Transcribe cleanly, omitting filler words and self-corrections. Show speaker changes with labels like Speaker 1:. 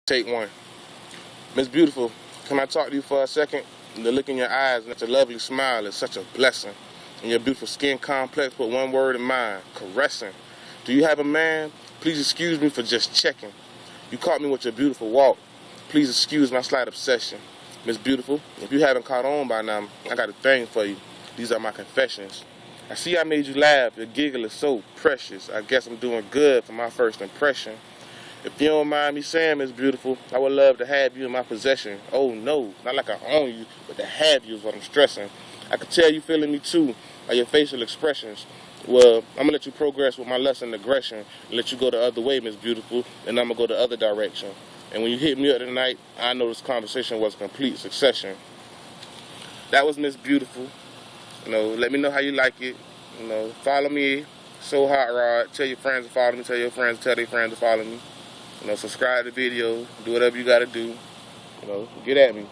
Speaker 1: Take one. Miss Beautiful, can I talk to you for a second? The look in your eyes and your lovely smile is such a blessing. And your beautiful skin complex put one word in mind, caressing. Do you have a man? Please excuse me for just checking. You caught me with your beautiful walk. Please excuse my slight obsession. Miss Beautiful, if you haven't caught on by now, I got a thing for you. These are my confessions. I see I made you laugh. Your giggle is so precious. I guess I'm doing good for my first impression. If you don't mind me saying, Miss Beautiful, I would love to have you in my possession. Oh no, not like I own you, but to have you is what I'm stressing. I could tell you feeling me too, by your facial expressions. Well, I'm gonna let you progress with my lust and aggression and let you go the other way, Miss Beautiful, and I'm gonna go the other direction. And when you hit me up tonight, I know this conversation was a complete succession. That was Miss Beautiful. Let me know how you like it. Follow me, So Hot Rod. Tell your friends to follow me. Tell your friends to tell their friends to follow me. Subscribe to the video. Do whatever you gotta do. Get at me.